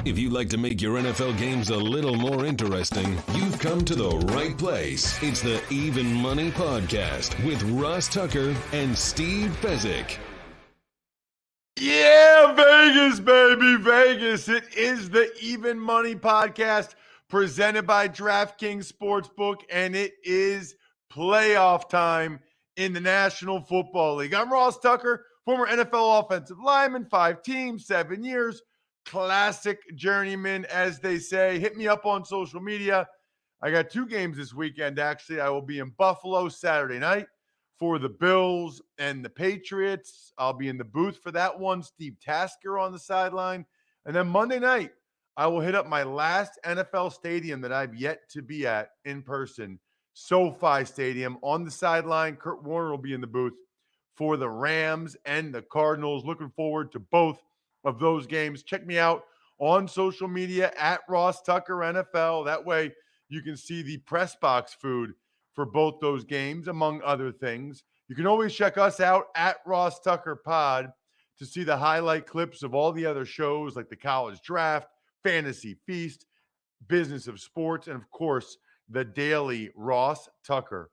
If you'd like to make your NFL games a little more interesting, you've come to the right place. It's the Even Money Podcast with Ross Tucker and Steve Fezzik. Yeah, Vegas, baby, Vegas. It is the Even Money Podcast presented by DraftKings Sportsbook, and it is playoff time in the National Football League. I'm Ross Tucker, former NFL offensive lineman, 5 teams, 7 years, classic journeyman, as they say. Hit me up on social media. I got 2 games this weekend, actually. I will be in Buffalo Saturday night for the Bills and the Patriots. I'll be in the booth for that one. Steve Tasker on the sideline. And then Monday night, I will hit up my last NFL stadium that I've yet to be at in person, SoFi Stadium. On the sideline, Kurt Warner will be in the booth for the Rams and the Cardinals. Looking forward to both of those games. Check me out on social media at Ross Tucker NFL. That way you can see the press box food for both those games, among other things. You can always check us out at Ross Tucker Pod to see the highlight clips of all the other shows like the College Draft, Fantasy Feast, Business of Sports, and of course, the daily Ross Tucker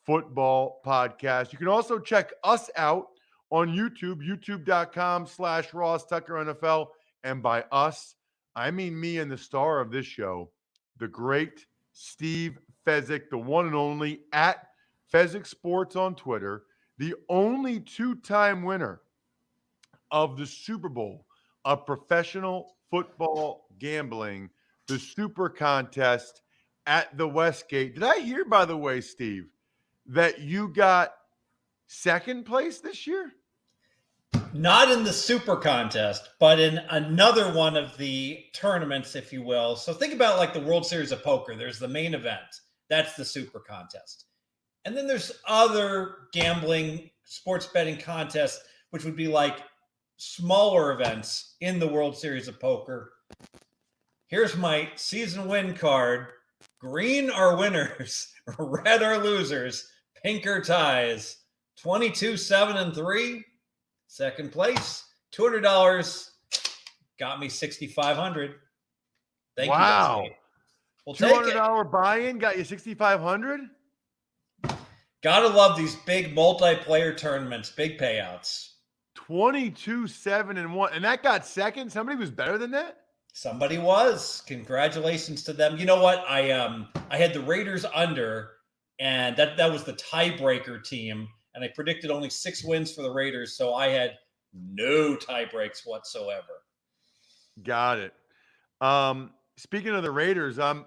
Football Podcast. You can also check us out on YouTube, youtube.com/Ross Tucker NFL. And by us, I mean me and the star of this show, the great Steve Fezzik, the one and only at Fezzik Sports on Twitter, the only 2-time winner of the Super Bowl of professional football gambling, the Super Contest at the Westgate. Did I hear, by the way, Steve, that you got second place this year? Not in the Super Contest, but in another one of the tournaments, if you will. So think about like the World Series of Poker. There's the main event. That's the Super Contest. And then there's other gambling, sports betting contests, which would be like smaller events in the World Series of Poker. Here's my season win card. Green are winners, red are losers, pink are ties. 22, 7, and 3. Second place, $200. Got me $6,500. Thank you. Wow. We'll take it. $200 buy-in got you $6,500? Gotta love these big multiplayer tournaments, big payouts. 22, 7, and 1. And that got second? Somebody was better than that? Somebody was. Congratulations to them. You know what? I had the Raiders under, and that was the tiebreaker team. And I predicted only 6 wins for the Raiders, so I had no tie breaks whatsoever. Got it. Speaking of the Raiders, I'm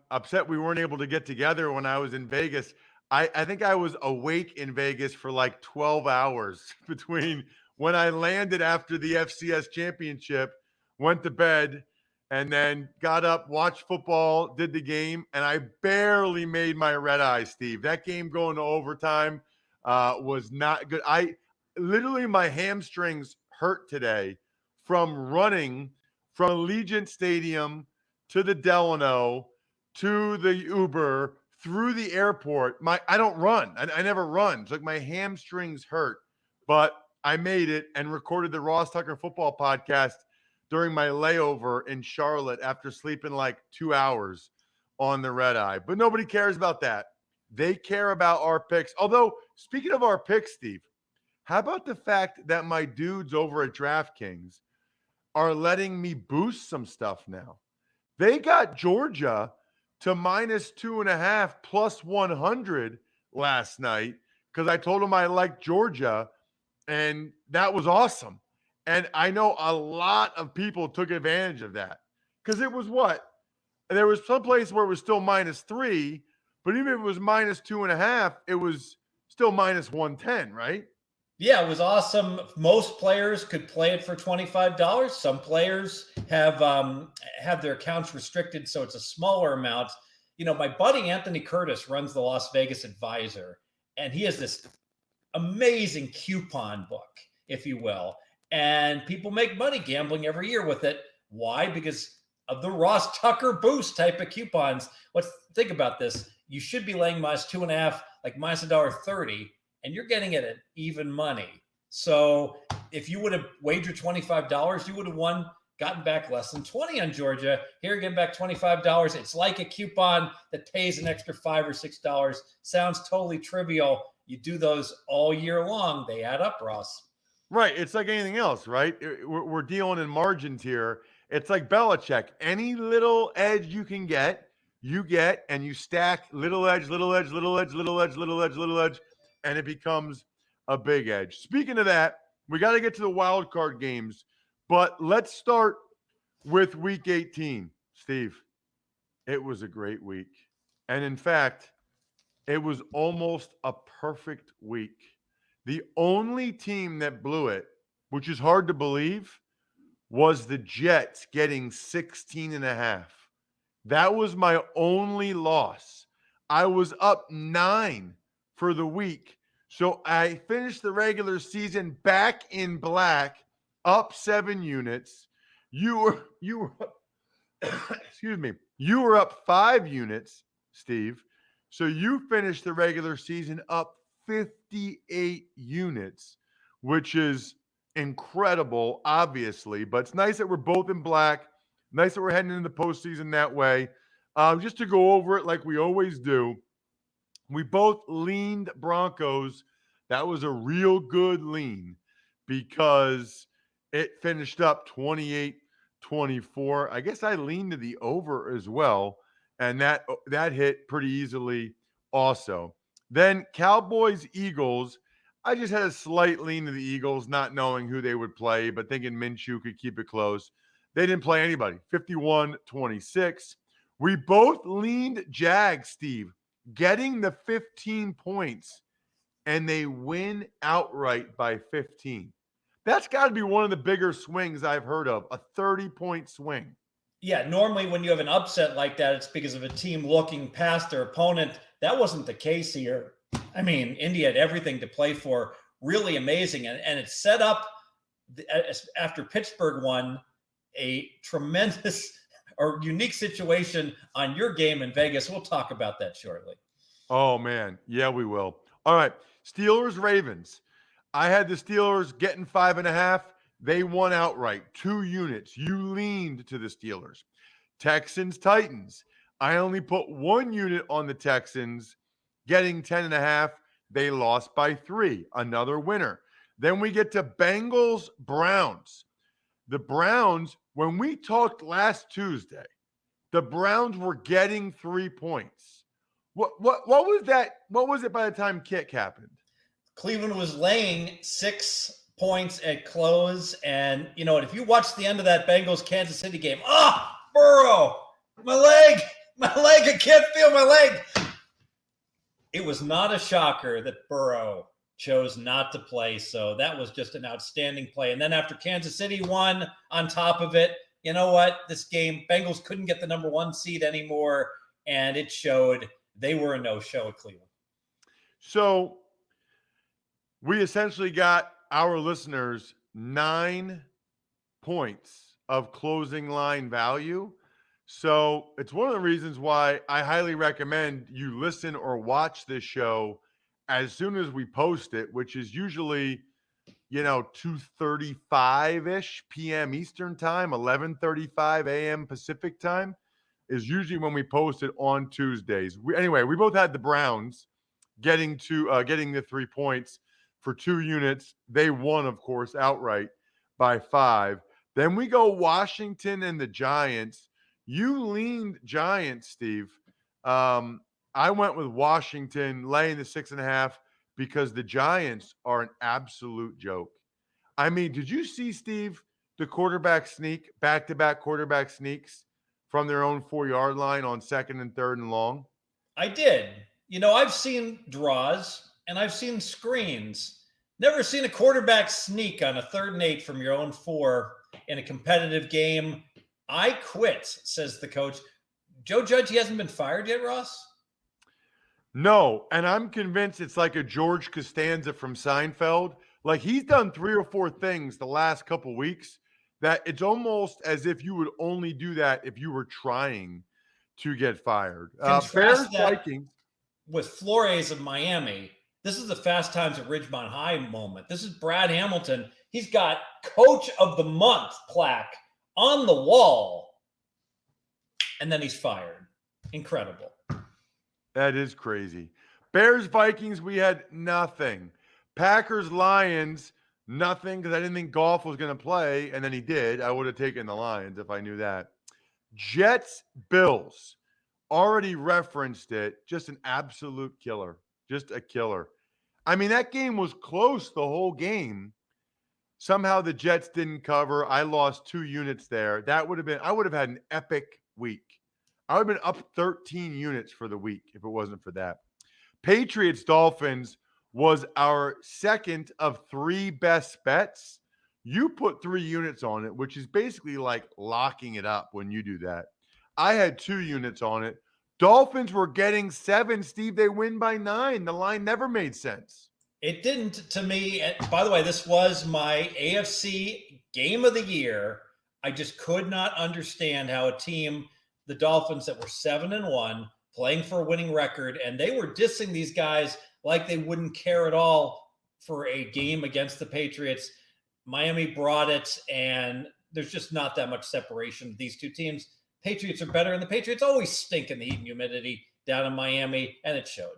upset we weren't able to get together when I was in Vegas. I think I was awake in Vegas for like 12 hours between when I landed after the FCS championship, went to bed, and then got up, watched football, did the game, and I barely made my red eye, Steve. That game going to overtime was not good. Literally my hamstrings hurt today from running from Allegiant Stadium to the Delano to the Uber through the airport. I don't run. I never run. It's like my hamstrings hurt, but I made it and recorded the Ross Tucker Football Podcast during my layover in Charlotte after sleeping like 2 hours on the red eye. But nobody cares about that. They care about our picks. Although, speaking of our picks, Steve, how about the fact that my dudes over at DraftKings are letting me boost some stuff now? They got Georgia to -2.5 plus 100 last night because I told them I liked Georgia, and that was awesome. And I know a lot of people took advantage of that because it was what? There was some place where it was still -3, but even if it was -2.5, it was still -110, right? Yeah, it was awesome. Most players could play it for $25. Some players have their accounts restricted, so it's a smaller amount. You know, my buddy Anthony Curtis runs the Las Vegas Advisor, and he has this amazing coupon book, if you will. And people make money gambling every year with it. Why? Because of the Ross Tucker Boost type of coupons. Let's think about this. You should be laying -2.5, like -$1.30, and you're getting it at even money. So if you would have wagered $25, you would have won, gotten back less than 20 on Georgia. Here, getting back $25. It's like a coupon that pays an extra $5 or $6. Sounds totally trivial. You do those all year long. They add up, Ross. Right. It's like anything else, right? We're dealing in margins here. It's like Belichick. Any little edge you can get, you get, and you stack little edge, little edge, little edge, little edge, little edge, little edge, and it becomes a big edge. Speaking of that, we got to get to the wild card games, but let's start with week 18. Steve, it was a great week. And in fact, it was almost a perfect week. The only team that blew it, which is hard to believe, was the Jets getting 16.5. That was my only loss. I was up 9 for the week. So I finished the regular season back in black, up 7 units. You were excuse me. You were up 5 units, Steve. So you finished the regular season up 58 units, which is incredible, obviously. But it's nice that we're both in black. Nice that we're heading into the postseason that way. Just to go over it like we always do, we both leaned Broncos. That was a real good lean because it finished up 28-24. I guess I leaned to the over as well, and that hit pretty easily also. Then Cowboys, Eagles. I just had a slight lean to the Eagles, not knowing who they would play, but thinking Minshew could keep it close. They didn't play anybody, 51-26. We both leaned Jags, Steve, getting the 15 points, and they win outright by 15. That's got to be one of the bigger swings I've heard of, a 30-point swing. Yeah, normally when you have an upset like that, it's because of a team looking past their opponent. That wasn't the case here. I mean, Indy had everything to play for. Really amazing. And it set up, after Pittsburgh won, a tremendous or unique situation on your game in Vegas. We'll talk about that shortly. Oh, man. Yeah, we will. All right. Steelers, Ravens. I had the Steelers getting 5.5. They won outright, 2 units. You leaned to the Steelers. Texans, Titans. I only put 1 unit on the Texans, getting 10.5. They lost by 3. Another winner. Then we get to Bengals, Browns. The Browns, when we talked last Tuesday, the Browns were getting 3 points. What was that? What was it by the time kick happened? Cleveland was laying 6 points at close. And, you know, if you watch the end of that Bengals-Kansas City game, Burrow, my leg, I can't feel my leg. It was not a shocker that Burrow chose not to play. So that was just an outstanding play. And then after Kansas City won on top of it, you know what? This game, Bengals couldn't get the number 1 seed anymore. And it showed they were a no-show at Cleveland. So we essentially got our listeners 9 points of closing line value. So it's one of the reasons why I highly recommend you listen or watch this show as soon as we post it, which is usually, 2:35-ish p.m. Eastern time, 11:35 a.m. Pacific time is usually when we post it on Tuesdays. Anyway, we both had the Browns getting the 3 points for 2 units. They won, of course, outright by 5. Then we go Washington and the Giants. You leaned Giants, Steve. I went with Washington laying the 6.5 because the Giants are an absolute joke. I mean, did you see, Steve, the quarterback sneak, back-to-back quarterback sneaks from their own 4-yard line on 2nd and 3rd and long? I did. I've seen draws and I've seen screens. Never seen a quarterback sneak on a 3rd and 8 from your own 4 in a competitive game. I quit, says the coach. Joe Judge, he hasn't been fired yet, Ross? No, and I'm convinced it's like a George Costanza from Seinfeld. Like, he's done 3 or 4 things the last couple weeks that it's almost as if you would only do that if you were trying to get fired. Bears, Vikings. With Flores of Miami, this is the Fast Times at Ridgemont High moment. This is Brad Hamilton. He's got Coach of the Month plaque on the wall, and then he's fired. Incredible. That is crazy. Bears, Vikings, we had nothing. Packers, Lions, nothing, because I didn't think Goff was going to play, and then he did. I would have taken the Lions if I knew that. Jets, Bills, already referenced it. Just an absolute killer. Just a killer. I mean, that game was close the whole game. Somehow the Jets didn't cover. I lost 2 units there. I would have had an epic week. I would have been up 13 units for the week if it wasn't for that. Patriots Dolphins was our second of 3 best bets. You put 3 units on it, which is basically like locking it up when you do that. I had 2 units on it. Dolphins were getting 7, Steve. They win by 9. The line never made sense. It didn't to me. By the way, this was my AFC game of the year. I just could not understand how a team, the Dolphins, that were 7-1, playing for a winning record, and they were dissing these guys like they wouldn't care at all for a game against the Patriots. Miami brought it, and there's just not that much separation. These two teams, Patriots are better, and the Patriots always stink in the heat and humidity down in Miami, and it showed.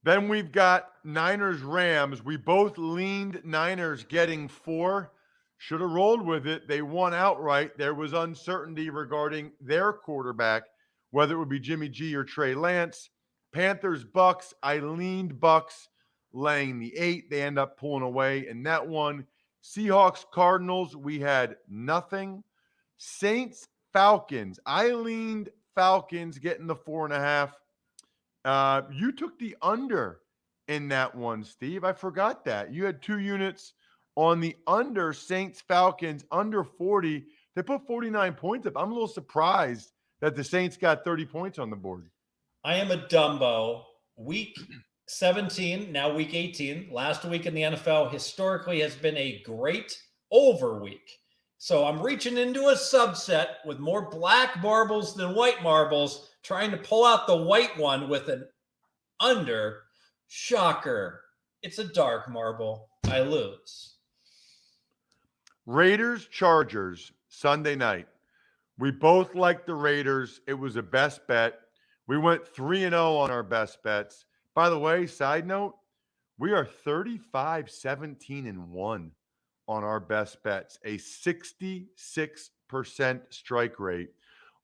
Then we've got Niners, Rams. We both leaned Niners getting 4. Should have rolled with it. They won outright. There was uncertainty regarding their quarterback, whether it would be Jimmy G or Trey Lance. Panthers, Bucks. I leaned Bucks laying the 8. They end up pulling away in that one. Seahawks, Cardinals. We had nothing. Saints, Falcons. I leaned Falcons getting the 4.5. You took the under in that one, Steve. I forgot that. You had 2 units on the under. Saints, Falcons, under 40. They put 49 points up. I'm a little surprised that the Saints got 30 points on the board. I am a Dumbo. Week 17, now week 18, last week in the NFL historically has been a great over week. So I'm reaching into a subset with more black marbles than white marbles, trying to pull out the white one with an under. Shocker. It's a dark marble. I lose. Raiders, Chargers, Sunday night. We both liked the Raiders. It was a best bet. We went 3-0 on our best bets. By the way, side note, we are 35-17-1 on our best bets, a 66% strike rate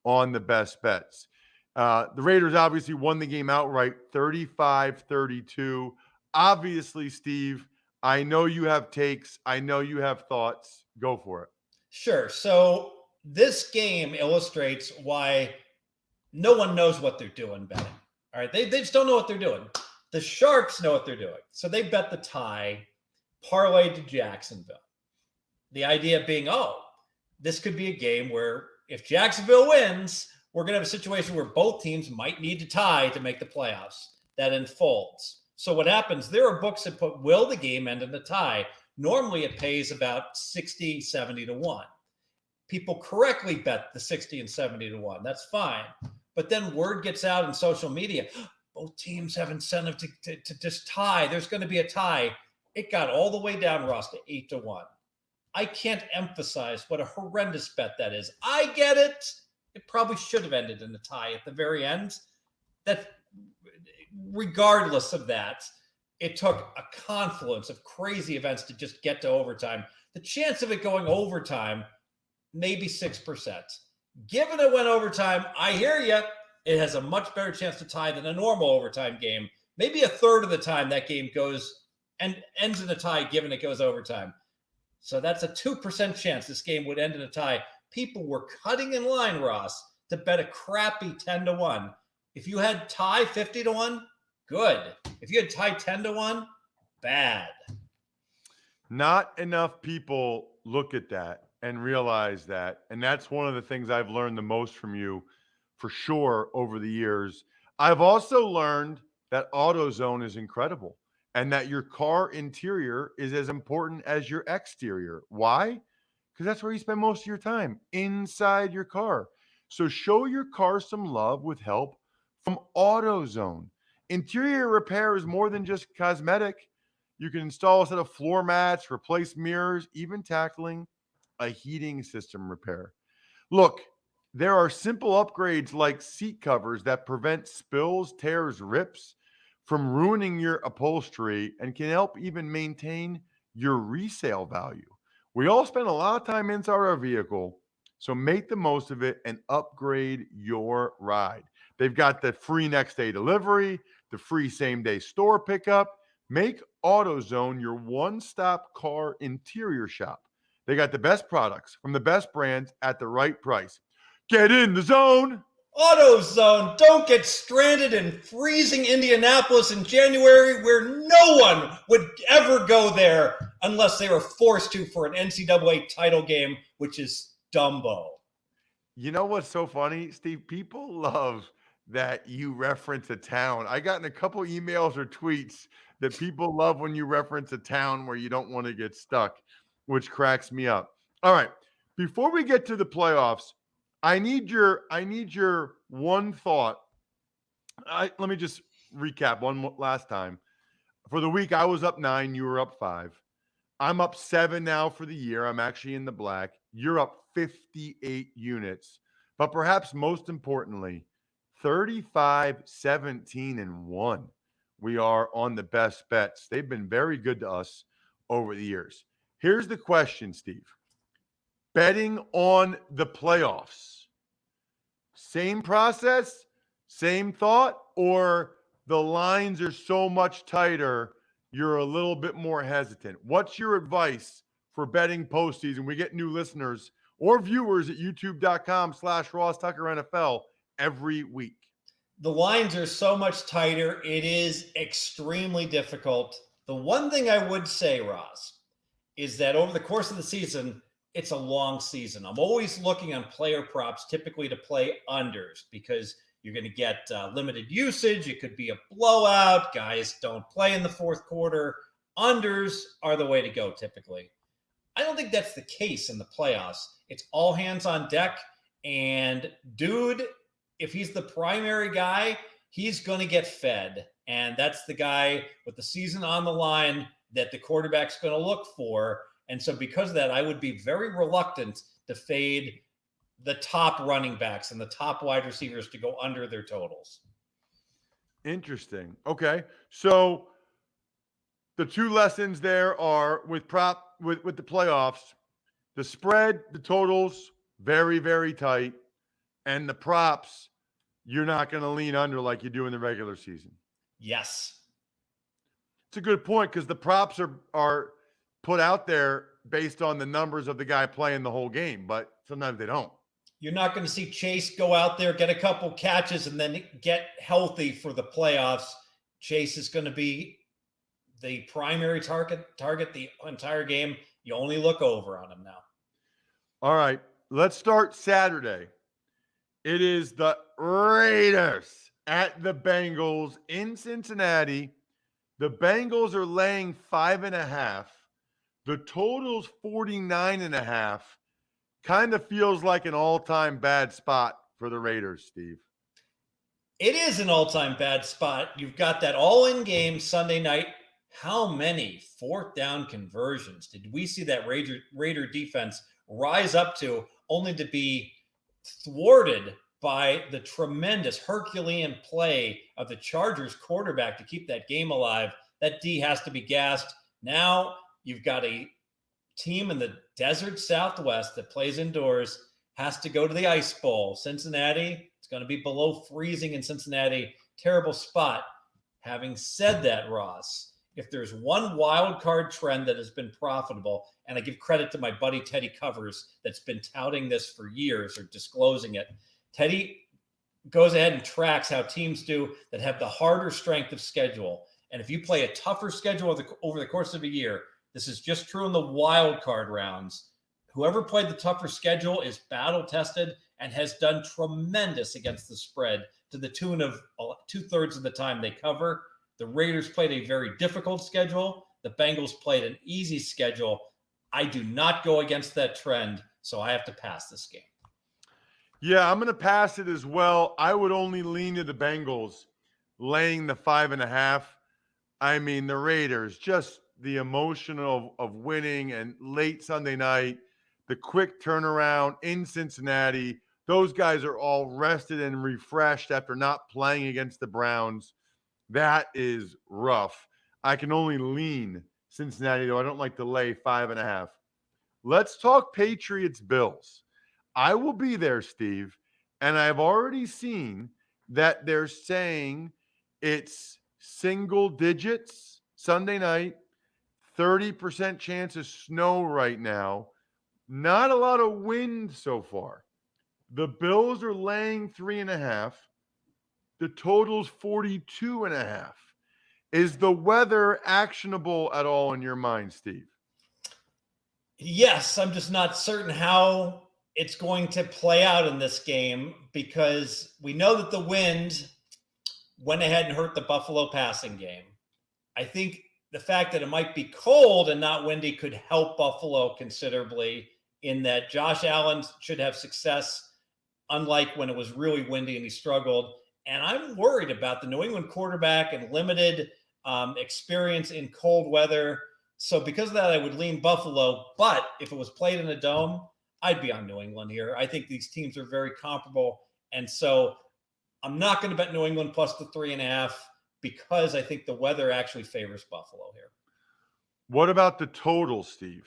on the best bets. The Raiders obviously won the game outright, 35-32. Obviously, Steve, I know you have takes. I know you have thoughts. Go for it. Sure. So this game illustrates why no one knows what they're doing betting. All right. They just don't know what they're doing. The Sharks know what they're doing. So they bet the tie, parlayed to Jacksonville. The idea being, this could be a game where if Jacksonville wins, we're going to have a situation where both teams might need to tie to make the playoffs. That unfolds. So what happens, there are books that put, will the game end in a tie? Normally it pays about 60, 70-1. People correctly bet the 60 and 70-1. That's fine. But then word gets out in social media, both teams have incentive to just tie. There's going to be a tie. It got all the way down, Ross, to 8-1. I can't emphasize what a horrendous bet that is. I get it. It probably should have ended in a tie at the very end. That, regardless of that, it took a confluence of crazy events to just get to overtime. The chance of it going overtime, maybe 6%. Given it went overtime, I hear you. It has a much better chance to tie than a normal overtime game. Maybe a third of the time that game goes and ends in a tie, given it goes overtime. So that's a 2% chance this game would end in a tie. People were cutting in line, Ross, to bet a crappy 10-1. If you had tie 50-1, good. If you had tie 10-1, bad. Not enough people look at that and realize that. And that's one of the things I've learned the most from you, for sure, over the years. I've also learned that AutoZone is incredible and that your car interior is as important as your exterior. Why? Because that's where you spend most of your time, inside your car. So show your car some love with help from AutoZone. Interior repair is more than just cosmetic. You can install a set of floor mats, replace mirrors, even tackling a heating system repair. Look, there are simple upgrades like seat covers that prevent spills, tears, rips from ruining your upholstery and can help even maintain your resale value. We all spend a lot of time inside our vehicle, so make the most of it and upgrade your ride. They've got the free next day delivery, the free same day store pickup. Make AutoZone your one stop car interior shop. They got the best products from the best brands at the right price. Get in the zone. AutoZone, don't get stranded in freezing Indianapolis in January where no one would ever go there unless they were forced to for an NCAA title game, which is Dumbo. You know what's so funny, Steve? People love that you reference a town. I got in a couple emails or tweets that people love when you reference a town where you don't want to get stuck, which cracks me up. All right. Before we get to the playoffs, I need your one thought. Let me just recap last time. For the week, I was up 9, you were up 5. I'm up 7 now for the year. I'm actually in the black. You're up 58 units. But perhaps most importantly, 35, 17, and 1. We are on the best bets. They've been very good to us over the years. Here's the question, Steve. Betting on the playoffs. Same process, same thought, or the lines are so much tighter, you're a little bit more hesitant. What's your advice for betting postseason? We get new listeners or viewers at youtube.com/Ross Tucker NFL every week. The lines are so much tighter. It is extremely difficult. The one thing I would say, Ross, is that over the course of the season, it's a long season. I'm always looking on player props, typically to play unders, because you're going to get limited usage. It could be a blowout. Guys don't play in the fourth quarter. Unders are the way to go typically. I don't think that's the case in the playoffs. It's all hands on deck. And dude, if he's the primary guy, he's going to get fed. And that's the guy with the season on the line that the quarterback's going to look for. And so because of that, I would be very reluctant to fade the top running backs and the top wide receivers to go under their totals. Interesting. Okay. So the two lessons there are with the playoffs, the spread, the totals, very, very tight. And the props, you're not going to lean under like you do in the regular season. Yes. It's a good point because the props are put out there based on the numbers of the guy playing the whole game, but sometimes they don't. You're not going to see Chase go out there, get a couple catches, and then get healthy for the playoffs. Chase is going to be the primary target the entire game. You only look over on him now. All right, let's start Saturday. It is the Raiders at the Bengals in Cincinnati. The Bengals are laying 5.5. The total's 49.5. Kind of feels like an all-time bad spot for the Raiders, Steve. It is an all-time bad spot. You've got that all-in game Sunday night. How many fourth down conversions did we see that Raider defense rise up to, only to be thwarted by the tremendous Herculean play of the Chargers quarterback to keep that game alive? That D has to be gassed. Now you've got a team in the desert Southwest that plays indoors, has to go to the Ice Bowl. Cincinnati, it's going to be below freezing in Cincinnati. Terrible spot. Having said that, Ross, if there's one wild card trend that has been profitable, and I give credit to my buddy Teddy Covers that's been touting this for years or disclosing it, Teddy goes ahead and tracks how teams do that have the harder strength of schedule. And if you play a tougher schedule over the course of a year, this is just true in the wild card rounds. Whoever played the tougher schedule is battle tested and has done tremendous against the spread to the tune of 2/3 of the time they cover. The Raiders played a very difficult schedule. The Bengals played an easy schedule. I do not go against that trend, so I have to pass this game. Yeah, I'm going to pass it as well. I would only lean to the Bengals laying the 5.5. I mean, the Raiders, just the emotion of winning and late Sunday night, the quick turnaround in Cincinnati. Those guys are all rested and refreshed after not playing against the Browns. That is rough. I can only lean Cincinnati, though. I don't like to lay 5.5. Let's talk Patriots Bills. I will be there, Steve, and I've already seen that they're saying it's single digits Sunday night, 30% chance of snow right now. Not a lot of wind so far. The Bills are laying 3.5. The total's 42.5. Is the weather actionable at all in your mind, Steve? Yes, I'm just not certain how it's going to play out in this game because we know that the wind went ahead and hurt the Buffalo passing game. I think the fact that it might be cold and not windy could help Buffalo considerably in that Josh Allen should have success, unlike when it was really windy and he struggled. And I'm worried about the New England quarterback and limited experience in cold weather. So because of that, I would lean Buffalo. But if it was played in a dome, I'd be on New England here. I think these teams are very comparable. And so I'm not going to bet New England plus the 3.5 because I think the weather actually favors Buffalo here. What about the total, Steve?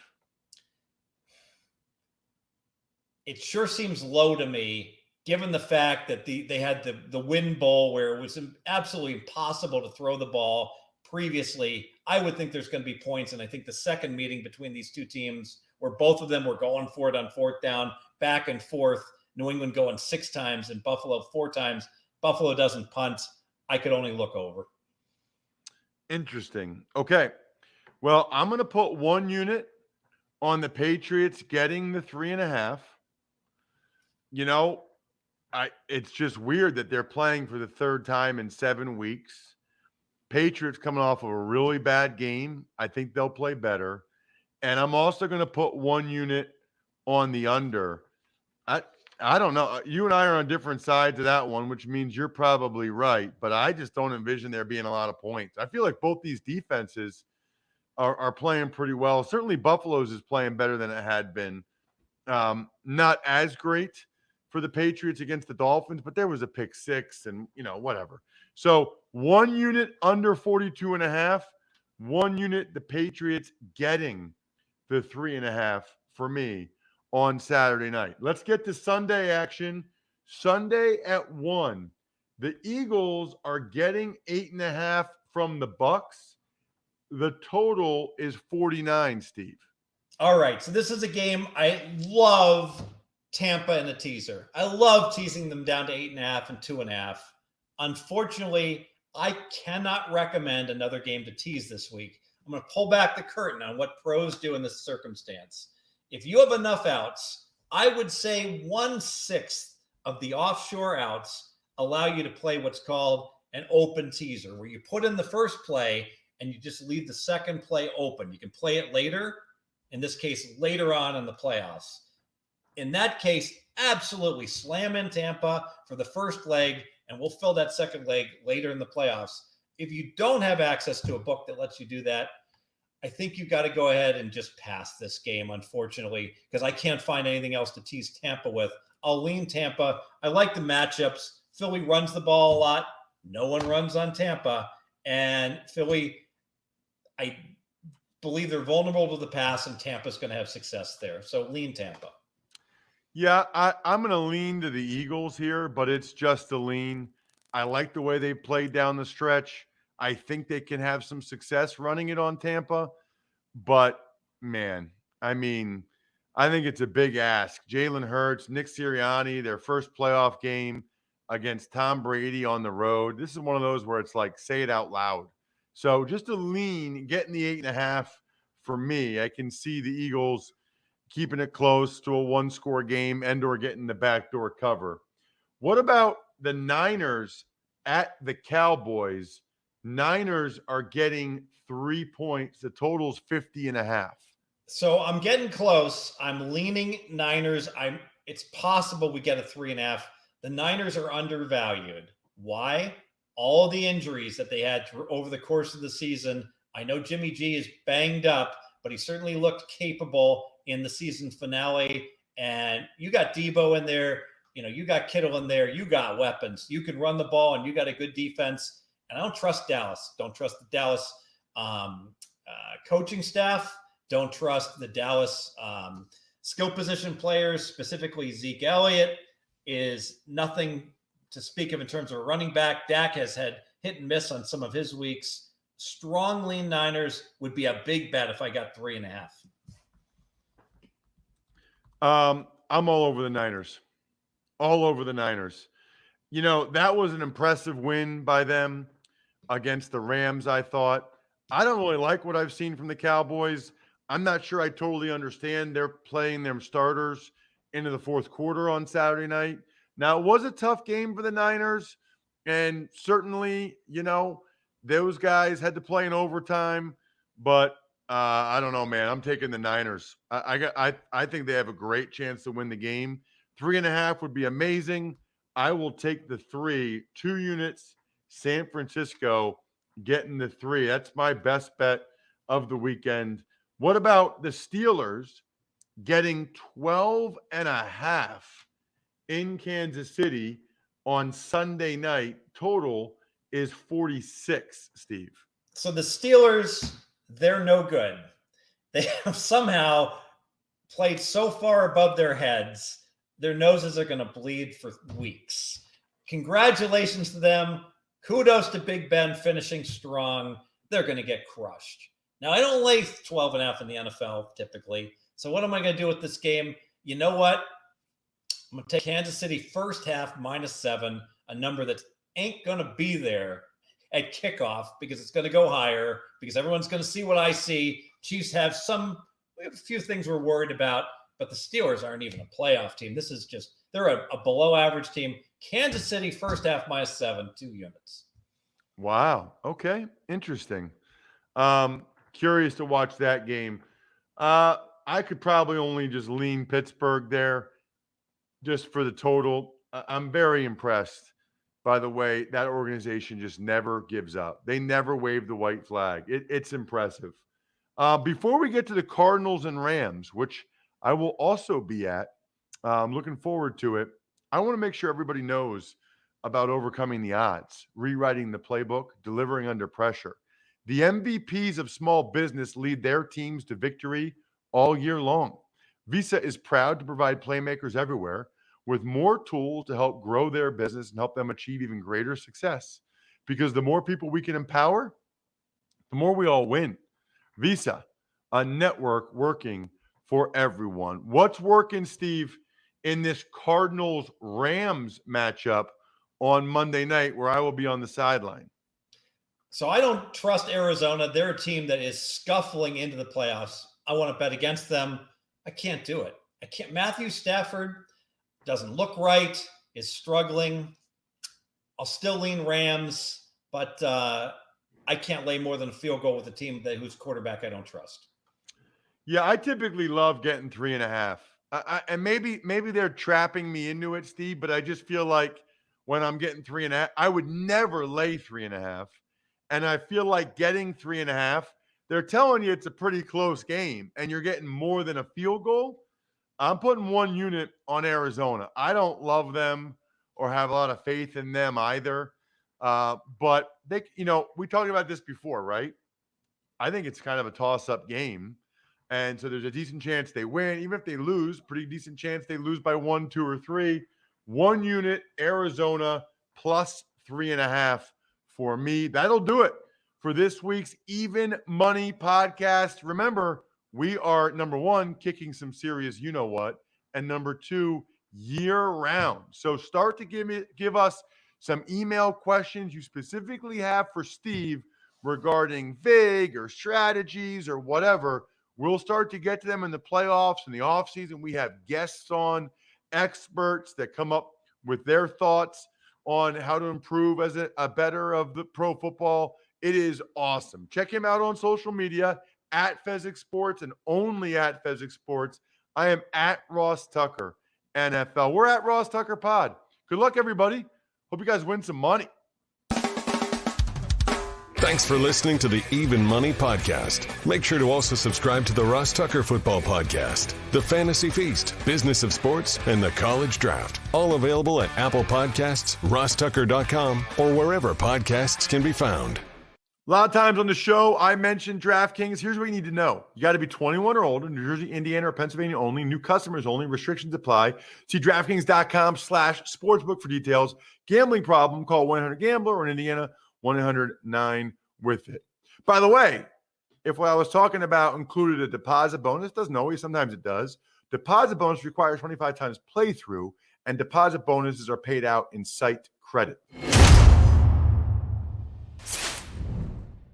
It sure seems low to me, given the fact that they had the wind bowl where it was absolutely impossible to throw the ball previously. I would think there's going to be points, and I think the second meeting between these two teams where both of them were going for it on fourth down, back and forth, New England going 6 times and Buffalo 4 times. Buffalo doesn't punt. I could only look over. Interesting. Okay. Well, I'm going to put 1 unit on the Patriots getting the 3.5. You know, it's just weird that they're playing for the third time in 7 weeks. Patriots coming off of a really bad game. I think they'll play better. And I'm also going to put 1 unit on the under. I don't know. You and I are on different sides of that one, which means you're probably right. But I just don't envision there being a lot of points. I feel like both these defenses are playing pretty well. Certainly Buffalo's is playing better than it had been. Not as great for the Patriots against the Dolphins, but there was a pick 6 and, whatever. So 1 unit under 42.5, 1 unit the Patriots getting the 3.5 for me on Saturday night. Let's get to Sunday action. Sunday at 1. The Eagles are getting 8.5 from the Bucks. The total is 49, Steve. All right. So this is a game I love. Tampa in a teaser. I love teasing them down to 8.5 and 2.5. Unfortunately, I cannot recommend another game to tease this week. I'm going to pull back the curtain on what pros do in this circumstance. If you have enough outs, I would say 1/6 of the offshore outs allow you to play what's called an open teaser, where you put in the first play and you just leave the second play open. You can play it later, in this case, later on in the playoffs. In that case, absolutely slam in Tampa for the first leg, and we'll fill that second leg later in the playoffs. If you don't have access to a book that lets you do that, I think you've got to go ahead and just pass this game, unfortunately, because I can't find anything else to tease Tampa with. I'll lean Tampa. I like the matchups. Philly runs the ball a lot. No one runs on Tampa. And Philly, I believe they're vulnerable to the pass, and Tampa's going to have success there. So lean Tampa. Yeah, I'm going to lean to the Eagles here, but it's just a lean. I like the way they played down the stretch. I think they can have some success running it on Tampa. But, man, I think it's a big ask. Jalen Hurts, Nick Sirianni, their first playoff game against Tom Brady on the road. This is one of those where it's like, say it out loud. So just a lean, getting the 8.5 for me. I can see the Eagles keeping it close to a 1-score game and or getting the backdoor cover. What about the Niners at the Cowboys? Niners are getting 3 points. The total's 50.5. So I'm getting close. I'm leaning Niners. It's possible we get a 3.5. The Niners are undervalued. Why? All the injuries that they had over the course of the season. I know Jimmy G is banged up, but he certainly looked capable. in the season finale. And you got Debo in there. You got Kittle in there. You got weapons. You can run the ball, and you got a good defense. And I don't trust Dallas. Don't trust the Dallas coaching staff. Don't trust the Dallas skill position players, specifically Zeke Elliott is nothing to speak of in terms of a running back. Dak has had hit and miss on some of his weeks. Strong lean Niners would be a big bet if I got 3.5. I'm all over the Niners. All over the Niners. That was an impressive win by them against the Rams, I thought. I don't really like what I've seen from the Cowboys. I'm not sure I totally understand. They're playing their starters into the fourth quarter on Saturday night. Now, it was a tough game for the Niners, and certainly, those guys had to play in overtime, but I don't know, man. I'm taking the Niners. I think they have a great chance to win the game. 3.5 would be amazing. I will take the 3, 2 units, San Francisco getting the 3. That's my best bet of the weekend. What about the Steelers getting 12.5 in Kansas City on Sunday night? Total is 46, Steve. So the Steelers, they're no good. They have somehow played so far above their heads, their noses are going to bleed for weeks. Congratulations to them. Kudos to Big Ben finishing strong. They're going to get crushed. Now, I don't lay 12.5 in the NFL typically. So what am I going to do with this game? You know what? I'm going to take Kansas City first half -7, a number that ain't going to be there at kickoff because it's going to go higher because everyone's going to see what I see. Chiefs have a few things we're worried about, but the Steelers aren't even a playoff team. This is just, they're a below average team. Kansas City first half -7, 2 units. Wow. Okay. Interesting. Curious to watch that game. I could probably only just lean Pittsburgh there just for the total. I'm very impressed by the way that organization just never gives up. They never wave the white flag. It's impressive. Before we get to the Cardinals and Rams, which I will also be at, I'm looking forward to it. I want to make sure everybody knows about overcoming the odds, rewriting the playbook, delivering under pressure. The MVPs of small business lead their teams to victory all year long. Visa is proud to provide playmakers everywhere with more tools to help grow their business and help them achieve even greater success. Because the more people we can empower, the more we all win. Visa, a network working for everyone. What's working, Steve, in this Cardinals-Rams matchup on Monday night where I will be on the sideline? So I don't trust Arizona. They're a team that is scuffling into the playoffs. I want to bet against them. I can't do it. I can't. Matthew Stafford doesn't look right, is struggling. I'll still lean Rams, but I can't lay more than a field goal with a team whose quarterback I don't trust. Yeah, I typically love getting 3.5. And maybe they're trapping me into it, Steve, but I just feel like when I'm getting 3.5, I would never lay 3.5. And I feel like getting 3.5, they're telling you it's a pretty close game and you're getting more than a field goal. I'm putting 1 unit on Arizona. I don't love them or have a lot of faith in them either. But they, we talked about this before, right? I think it's kind of a toss-up game. And so there's a decent chance they win. Even if they lose, pretty decent chance they lose by 1, 2, or 3. 1 unit, Arizona, plus 3.5 for me. That'll do it for this week's Even Money podcast. Remember, we are, number 1, kicking some serious you-know-what, and number 2, year-round. So start to give us some email questions you specifically have for Steve regarding VIG or strategies or whatever. We'll start to get to them in the playoffs and the offseason. We have guests on, experts that come up with their thoughts on how to improve as a better of the pro football. It is awesome. Check him out on social media at Fezzik Sports and only at Fezzik Sports. I am at Ross Tucker NFL. We're at Ross Tucker Pod. Good luck, everybody. Hope you guys win some money. Thanks for listening to the Even Money Podcast. Make sure to also subscribe to the Ross Tucker Football Podcast, the Fantasy Feast, Business of Sports, and the College Draft. All available at Apple Podcasts, rosstucker.com, or wherever podcasts can be found. A lot of times on the show, I mentioned DraftKings. Here's what you need to know. You got to be 21 or older, New Jersey, Indiana, or Pennsylvania only. New customers only. Restrictions apply. See DraftKings.com/sportsbook for details. Gambling problem, call 1-800-GAMBLER, or in Indiana, 1-800-9-WITH-IT. By the way, if what I was talking about included a deposit bonus, doesn't always, sometimes it does. Deposit bonus requires 25 times playthrough, and deposit bonuses are paid out in site credit.